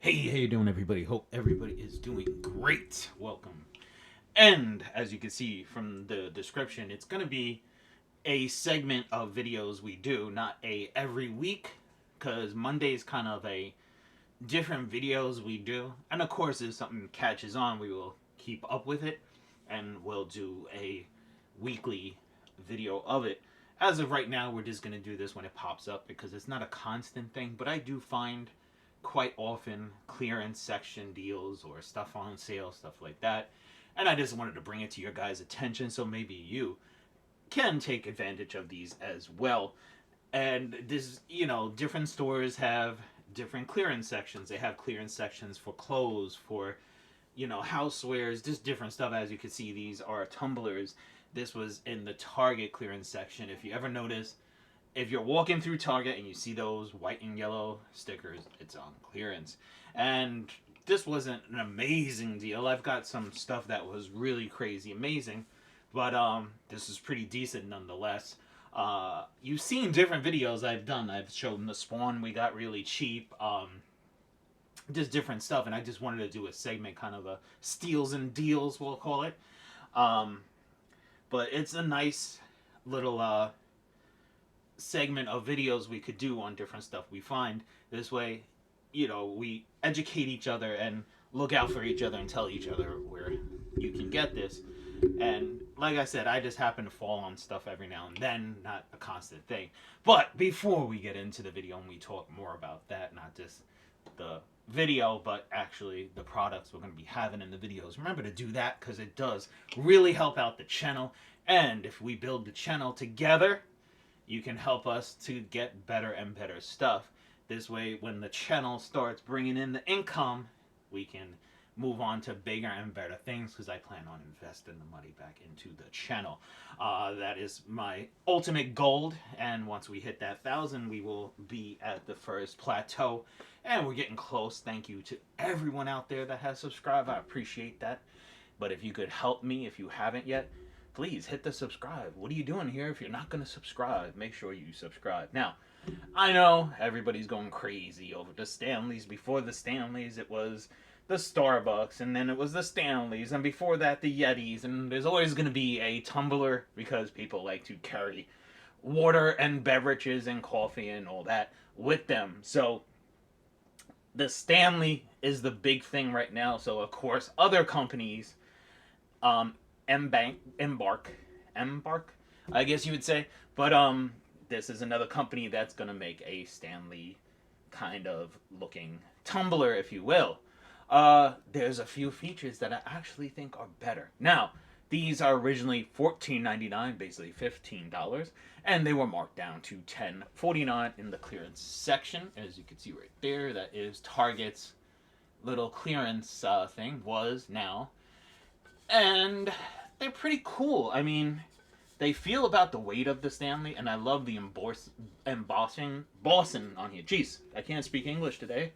Hey, how you doing, everybody? Hope everybody is doing great. Welcome. And as you can see from the description, it's going to be a segment of videos we do, not a every week, because Monday's kind of a different videos we do. And of course, if something catches on, we will keep up with it, and we'll do a weekly video of it. As of right now, we're just going to do this when it pops up because it's not a constant thing, but I do find quite often clearance section deals or stuff on sale, stuff like that. And I just wanted to bring it to your guys' attention so maybe you can take advantage of these as well. And this, different stores have different clearance sections. They have clearance sections for clothes, for, housewares, just different stuff. As you can see, these are tumblers. This was in the Target clearance section. If you ever notice, if you're walking through Target and you see those white and yellow stickers, it's on clearance. And this wasn't an amazing deal. I've got some stuff that was really crazy amazing, but this is pretty decent nonetheless. You've seen different videos I've done. I've shown the Spawn we got really cheap. Just different stuff, and I just wanted to do a segment, kind of a steals and deals, we'll call it. But it's a nice little segment of videos we could do on different stuff we find. This way, we educate each other and look out for each other and tell each other where you can get this. And like I said, I just happen to fall on stuff every now and then, not a constant thing. But before we get into the video and we talk more about that, not just the video, but actually the products we're going to be having in the videos, remember to do that because it does really help out the channel. And if we build the channel together, you can help us to get better and better stuff. This way, when the channel starts bringing in the income, we can move on to bigger and better things because I plan on investing the money back into the channel. That is my ultimate goal, and once we hit that 1,000, we will be at the first plateau, and we're getting close. Thank you to everyone out there that has subscribed. I appreciate that. But if you could help me, if you haven't yet, please hit the subscribe. What are you doing here if you're not going to subscribe? Make sure you subscribe. Now, I know everybody's going crazy over the Stanleys. Before the Stanleys, it was the Starbucks, and then it was the Stanleys, and before that, the Yetis. And there's always going to be a tumbler because people like to carry water and beverages and coffee and all that with them. So the Stanley is the big thing right now. So, of course, other companies, Embark, I guess you would say. But this is another company that's gonna make a Stanley kind of looking tumbler, if you will. There's a few features that I actually think are better. Now, these are originally $14.99, basically $15, and they were marked down to $10.49 in the clearance section. As you can see right there, that is Target's little clearance thing, was now. And they're pretty cool. I mean, they feel about the weight of the Stanley, and I love the embossing on here. Jeez, I can't speak English today.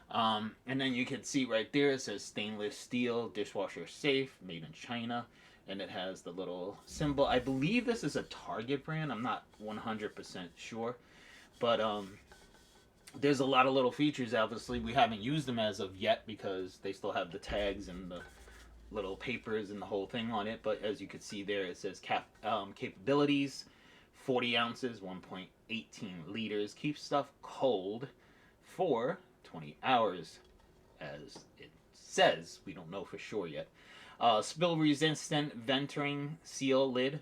And then you can see right there, it says stainless steel, dishwasher safe, made in China. And it has the little symbol. I believe this is a Target brand. I'm not 100% sure. But there's a lot of little features. Obviously, we haven't used them as of yet because they still have the tags and the little papers and the whole thing on it. But as you can see there, it says capabilities, 40 ounces, 1.18 liters. Keep stuff cold for 20 hours, as it says. We don't know for sure yet. Spill resistant venting seal lid.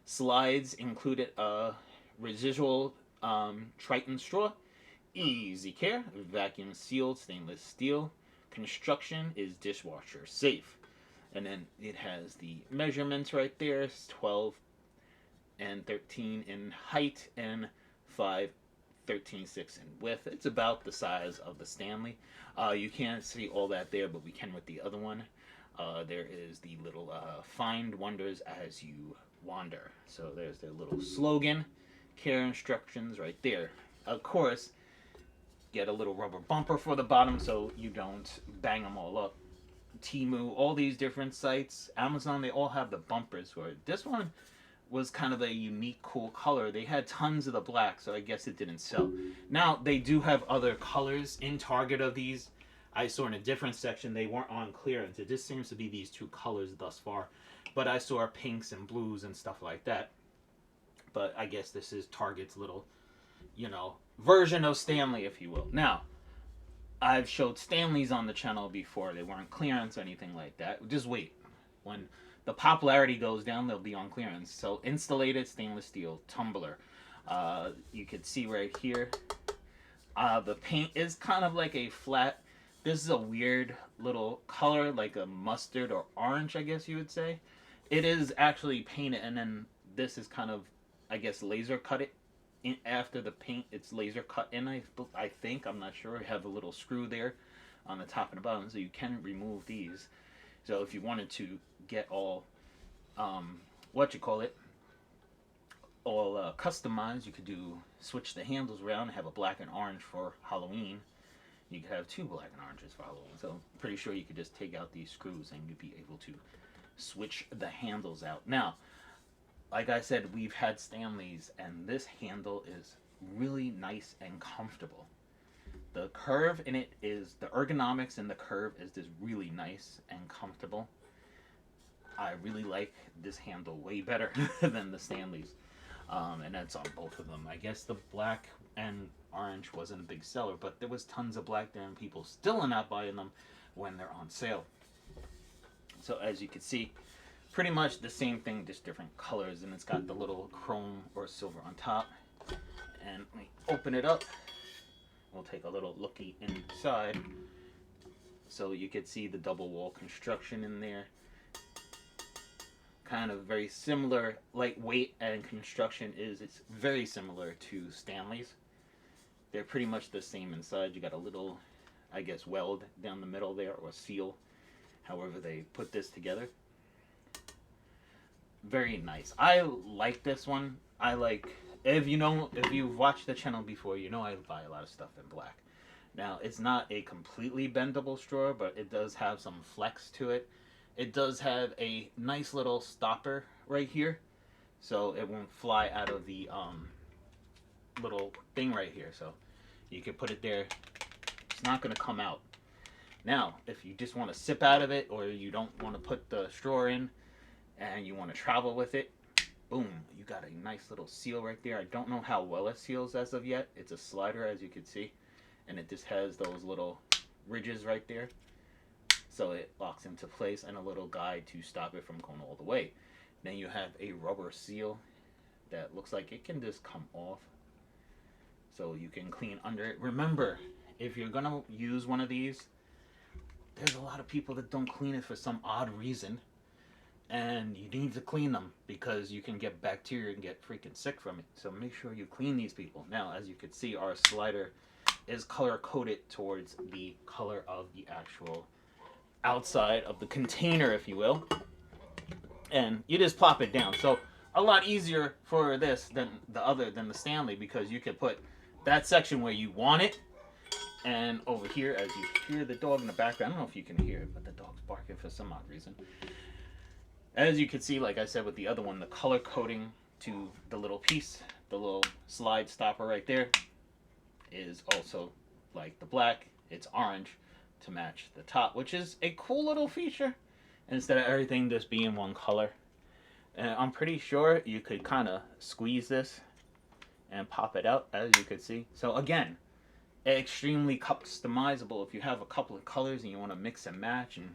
Slides included a residual Triton straw. Easy care. Vacuum sealed stainless steel. Construction is dishwasher safe. And then it has the measurements right there. It's 12 and 13 in height and 5, 13.6 in width. It's about the size of the Stanley. You can't see all that there, but we can with the other one. There is the little find wonders as you wander. So there's their little slogan. Care instructions right there. Of course, get a little rubber bumper for the bottom so you don't bang them all up. Temu, all these different sites, Amazon, they all have the bumpers for it. This one was kind of a unique, cool color. They had tons of the black, so I guess it didn't sell. Now, they do have other colors in Target of these. I saw in a different section they weren't on clearance. It just seems to be these two colors thus far. But I saw pinks and blues and stuff like that. But I guess this is Target's little, version of Stanley, if you will. Now, I've showed Stanleys on the channel before. They weren't clearance or anything like that. Just wait. When the popularity goes down, they'll be on clearance. So, insulated stainless steel tumbler. You can see right here. The paint is kind of like a flat. This is a weird little color, like a mustard or orange, I guess you would say. It is actually painted, and then this is kind of, I guess, laser cut it. After the paint, it's laser cut in. I think, I'm not sure. We have a little screw there on the top and the bottom, so you can remove these. So if you wanted to get all, all customized, you could switch the handles around, have a black and orange for Halloween. You could have two black and oranges for Halloween. So I'm pretty sure you could just take out these screws and you'd be able to switch the handles out. Now, like I said, we've had Stanleys, and this handle is really nice and comfortable. The curve in it is, the ergonomics in the curve is just really nice and comfortable. I really like this handle way better than the Stanleys. And that's on both of them. I guess the black and orange wasn't a big seller, but there was tons of black there, and people still are not buying them when they're on sale. So as you can see, pretty much the same thing, just different colors, and it's got the little chrome or silver on top. And let me open it up. We'll take a little looky inside. So you can see the double wall construction in there. Kind of very similar, lightweight and construction it's very similar to Stanley's. They're pretty much the same inside. You got a little, I guess, weld down the middle there, or seal, however they put this together. Very nice. I like this one. If you've watched the channel before, you know I buy a lot of stuff in black. Now, it's not a completely bendable straw, but it does have some flex to it. It does have a nice little stopper right here, so it won't fly out of the little thing right here. So you can put it there. It's not going to come out. Now, if you just want to sip out of it, or you don't want to put the straw in, and you want to travel with it, boom, you got a nice little seal right there. I don't know how well it seals as of yet. It's a slider, as you can see, and it just has those little ridges right there. So it locks into place, and a little guide to stop it from going all the way. Then you have a rubber seal that looks like it can just come off, so you can clean under it. Remember, if you're gonna use one of these, there's a lot of people that don't clean it for some odd reason, and you need to clean them because you can get bacteria and get freaking sick from it. So make sure you clean these people. Now, as you can see, our slider is color coded towards the color of the actual outside of the container, if you will, and you just plop it down. So a lot easier for this than the Stanley, because you can put that section where you want it, and over here, as you hear the dog in the background, I don't know if you can hear it, but the dog's barking for some odd reason. As you can see, like I said with the other one, the color coding to the little piece, the little slide stopper right there, is also like the black. It's orange to match the top, which is a cool little feature, instead of everything just being one color. And I'm pretty sure you could kind of squeeze this and pop it out, as you could see. So again, extremely customizable. If you have a couple of colors and you want to mix and match and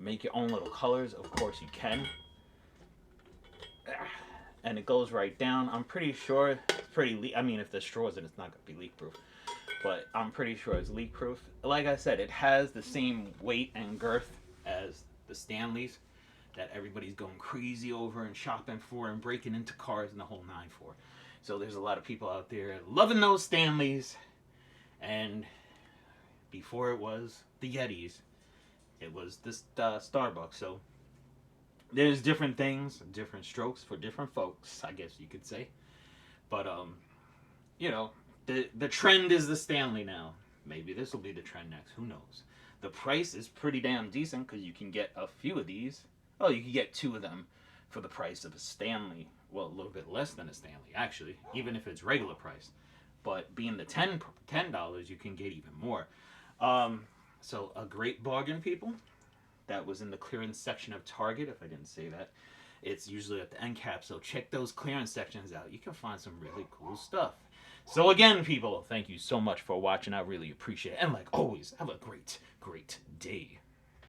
make your own little colors, of course you can. And it goes right down. I'm pretty sure it's pretty I mean, if the straw's in, it's not going to be leak proof, but I'm pretty sure it's leak proof. Like I said, it has the same weight and girth as the Stanleys that everybody's going crazy over and shopping for and breaking into cars and the whole nine for. So there's a lot of people out there loving those Stanleys. And before it was the Yetis, it was this Starbucks. So there's different things, different strokes for different folks, I guess you could say. But the trend is the Stanley now. Maybe this will be the trend next. Who knows? The price is pretty damn decent, because you can get a few of these. Oh, you can get two of them for the price of a Stanley. Well, a little bit less than a Stanley, actually, even if it's regular price. But being the $10, you can get even more. So a great bargain, people. That was in the clearance section of Target, if I didn't say that. It's usually at the end cap, so check those clearance sections out. You can find some really cool stuff. So again, people, thank you so much for watching. I really appreciate it. And like always, have a great, great day.